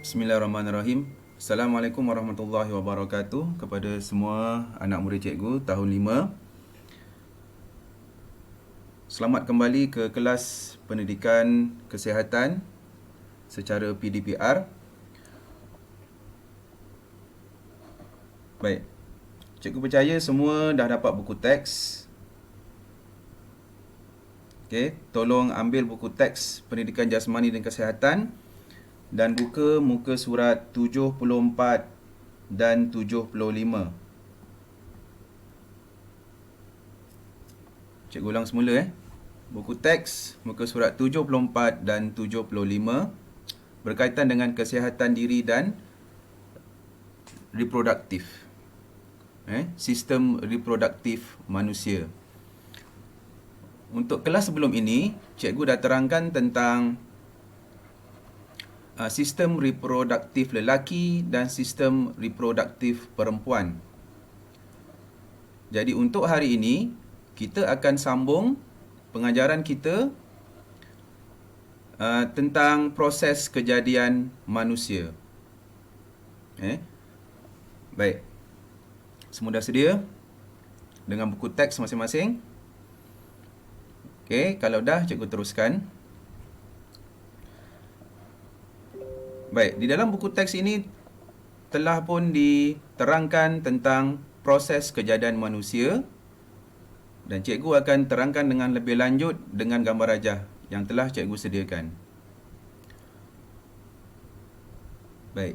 Bismillahirrahmanirrahim. Assalamualaikum warahmatullahi wabarakatuh kepada semua anak murid cikgu tahun 5. Selamat kembali ke kelas pendidikan kesihatan secara PDPR. Baik. Cikgu percaya semua dah dapat buku teks. Okey, tolong ambil buku teks pendidikan jasmani dan kesihatan dan buka muka surat 74 dan 75. Cikgu ulang semula Buku teks muka surat 74 dan 75 berkaitan dengan kesihatan diri dan reproduktif. Sistem reproduktif manusia. Untuk kelas sebelum ini, cikgu dah terangkan tentang sistem reproduktif lelaki dan sistem reproduktif perempuan. Jadi untuk hari ini, kita akan sambung pengajaran kita tentang proses kejadian manusia. Baik. Semua dah sedia dengan buku teks masing-masing? Okey, kalau dah, cikgu teruskan. Baik, di dalam buku teks ini telah pun diterangkan tentang proses kejadian manusia dan cikgu akan terangkan dengan lebih lanjut dengan gambar rajah yang telah cikgu sediakan. Baik.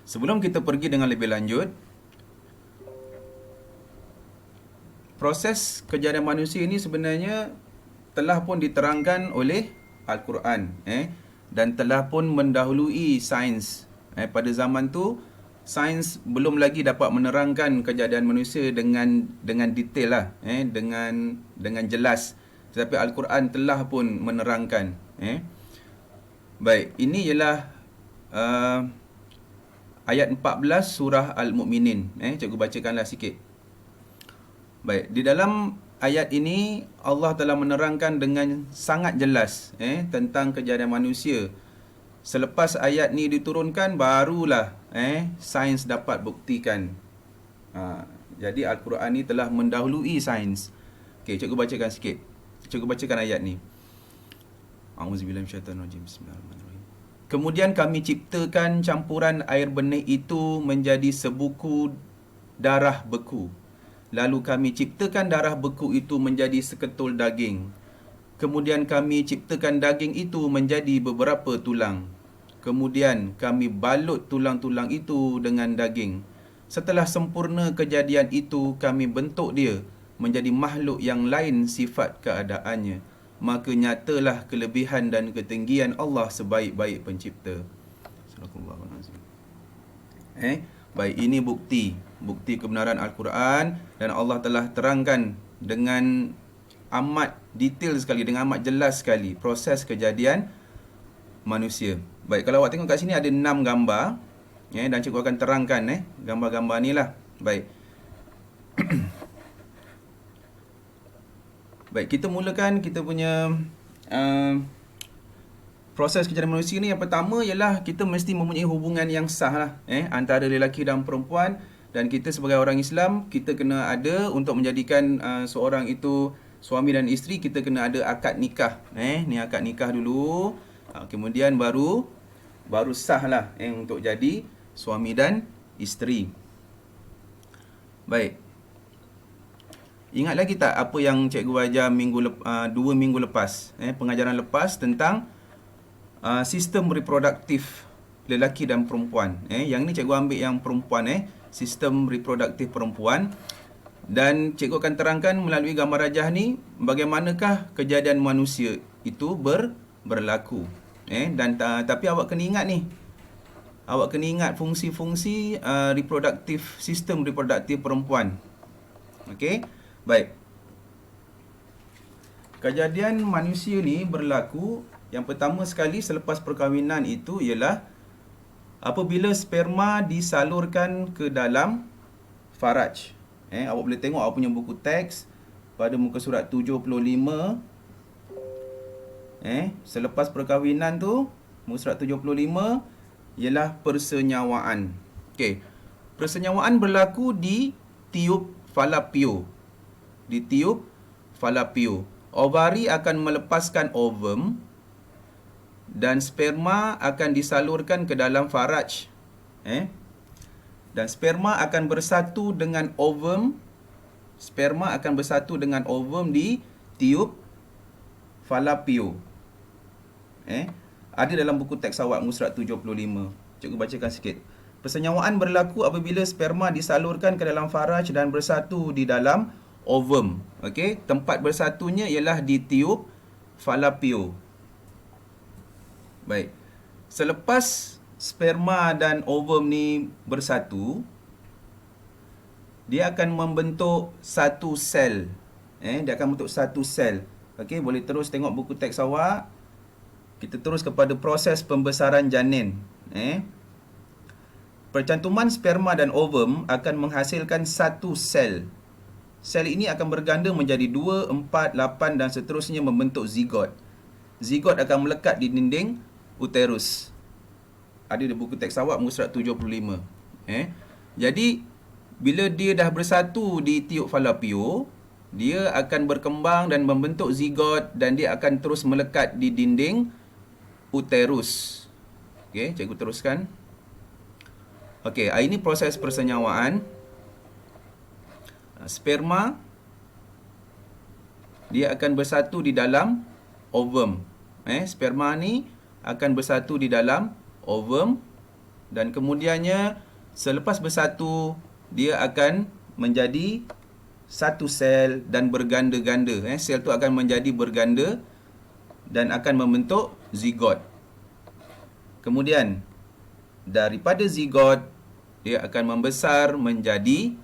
Sebelum kita pergi dengan lebih lanjut, proses kejadian manusia ini sebenarnya telah pun diterangkan oleh Al-Quran dan telah pun mendahului sains. Pada zaman tu, sains belum lagi dapat menerangkan kejadian manusia dengan detail lah, dengan jelas. Tetapi Al-Quran telah pun menerangkan. Baik, ini ialah ayat 14 surah Al-Mu'minin. Cikgu bacakanlah sikit. Baik, di dalam ayat ini Allah telah menerangkan dengan sangat jelas tentang kejadian manusia. Selepas ayat ni diturunkan, barulah sains dapat buktikan. Jadi Al-Quran ni telah mendahului sains. Okey, cikgu bacakan sikit. Cikgu bacakan ayat ni. A'udzubillahi minasyaitanirrajim. Bismillahirrahmanirrahim. Kemudian kami ciptakan campuran air benih itu menjadi sebuku darah beku. Lalu kami ciptakan darah beku itu menjadi seketul daging. Kemudian kami ciptakan daging itu menjadi beberapa tulang. Kemudian kami balut tulang-tulang itu dengan daging. Setelah sempurna kejadian itu, kami bentuk dia menjadi makhluk yang lain sifat keadaannya. Maka nyatalah kelebihan dan ketinggian Allah sebaik-baik pencipta. Subhanallahul Baik, ini bukti kebenaran Al-Quran dan Allah telah terangkan dengan amat detail sekali, dengan amat jelas sekali proses kejadian manusia. Baik, kalau awak tengok kat sini ada 6 gambar dan cikgu akan terangkan gambar-gambar ni lah. Baik. Baik, kita mulakan kita punya proses kejadian manusia ni. Yang pertama ialah kita mesti mempunyai hubungan yang sah lah antara lelaki dan perempuan, dan kita sebagai orang Islam, kita kena ada untuk menjadikan seorang itu suami dan isteri, kita kena ada akad nikah. Ni akad nikah dulu, kemudian baru sah lah untuk jadi suami dan isteri. Baik. Ingat lagi tak apa yang cikgu ajar 2 minggu lepas, pengajaran lepas tentang sistem reproduktif lelaki dan perempuan. Yang ni cikgu ambil yang perempuan, sistem reproduktif perempuan, dan cikgu akan terangkan melalui gambar rajah ni bagaimanakah kejadian manusia itu berlaku. Dan tapi awak kena ingat ni. Awak kena ingat fungsi-fungsi reproduktif, sistem reproduktif perempuan. Okey? Baik. Kejadian manusia ni berlaku, yang pertama sekali selepas perkahwinan itu ialah apabila sperma disalurkan ke dalam faraj. Awak boleh tengok awak punya buku teks pada muka surat 75. Selepas perkahwinan tu, muka surat 75 ialah persenyawaan. Okey. Persenyawaan berlaku di tiub falapio. Di tiub falapio. Ovari akan melepaskan ovum dan sperma akan disalurkan ke dalam faraj. Dan sperma akan bersatu dengan ovum. Sperma akan bersatu dengan ovum di tiub falapio. Ada dalam buku teks awak muka surat 75. Cikgu bacakan sikit. Persenyawaan berlaku apabila sperma disalurkan ke dalam faraj dan bersatu di dalam ovum. Okey, tempat bersatunya ialah di tiub falapio. Baik. Selepas sperma dan ovum ni bersatu, dia akan membentuk satu sel. Dia akan membentuk satu sel. Okey, boleh terus tengok buku teks awak. Kita terus kepada proses pembesaran janin. Percantuman sperma dan ovum akan menghasilkan satu sel. Sel ini akan berganda menjadi 2, 4, 8 dan seterusnya membentuk zigot. Zigot akan melekat di dinding uterus. Ada di buku teks awak muka surat 75. Jadi bila dia dah bersatu di tiub falapio, dia akan berkembang dan membentuk zigot dan dia akan terus melekat di dinding uterus. Okey, cikgu teruskan. Okey, ini proses persenyawaan. Sperma dia akan bersatu di dalam ovum. Sperma ni akan bersatu di dalam ovum dan kemudiannya selepas bersatu dia akan menjadi satu sel dan berganda-ganda. Sel tu akan menjadi berganda dan akan membentuk zigot. Kemudian daripada zigot dia akan membesar menjadi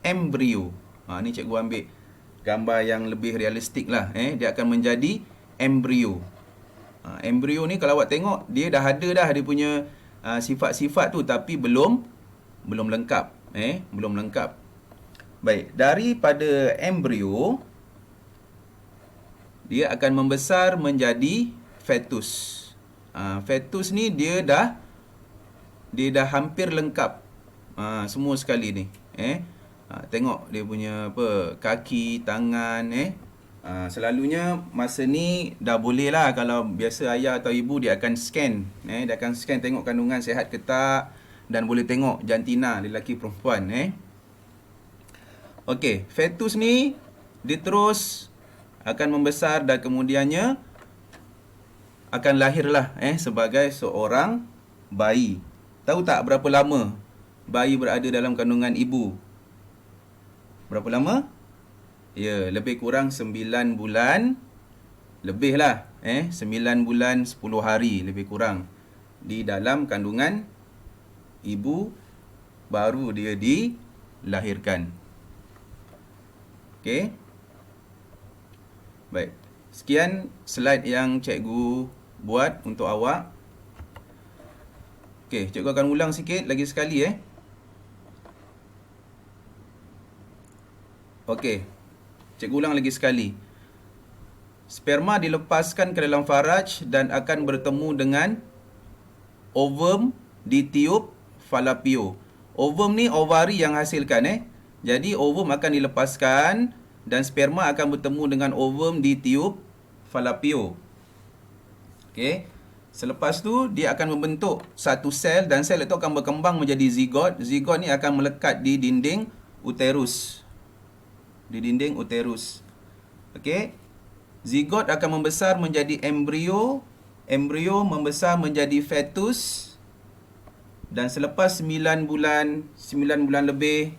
embrio. Ni cikgu ambil gambar yang lebih realistik lah. Dia akan menjadi embrio. Embrio ni kalau awak tengok dia dah ada dah dia punya sifat-sifat tu tapi belum lengkap. Belum lengkap. Baik, daripada embrio dia akan membesar menjadi fetus. Fetus ni dia dah hampir lengkap. Semua sekali ni. Tengok dia punya kaki, tangan. Selalunya masa ni dah boleh lah. Kalau biasa ayah atau ibu dia akan scan. Dia akan scan tengok kandungan sihat ke tak. Dan boleh tengok jantina lelaki perempuan. Okey, fetus ni dia terus akan membesar dan kemudiannya akan lahirlah sebagai seorang bayi. Tahu tak berapa lama bayi berada dalam kandungan ibu? Berapa lama? Ya, lebih kurang 9 bulan lebih lah. 9 bulan 10 hari lebih kurang di dalam kandungan ibu baru dia dilahirkan. Okey. Baik. Sekian slide yang cikgu buat untuk awak. Okey, cikgu akan ulang sikit lagi sekali Okey. Cikgu ulang lagi sekali. Sperma dilepaskan ke dalam faraj dan akan bertemu dengan ovum di tiub falapio. Ovum ni ovari yang hasilkan Jadi ovum akan dilepaskan dan sperma akan bertemu dengan ovum di tiub falapio. Okey. Selepas tu dia akan membentuk satu sel dan sel itu akan berkembang menjadi zigot. Zigot ni akan melekat di dinding uterus. Di dinding uterus. Okey. Zigot akan membesar menjadi embrio. Embrio membesar menjadi fetus. Dan selepas 9 bulan lebih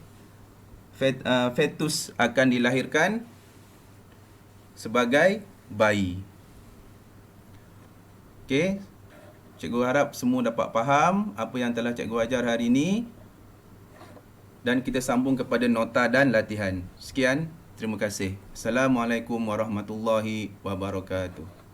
fetus akan dilahirkan sebagai bayi. Okey. Cikgu harap semua dapat faham apa yang telah cikgu ajar hari ini. Dan kita sambung kepada nota dan latihan. Sekian, terima kasih. Assalamualaikum warahmatullahi wabarakatuh.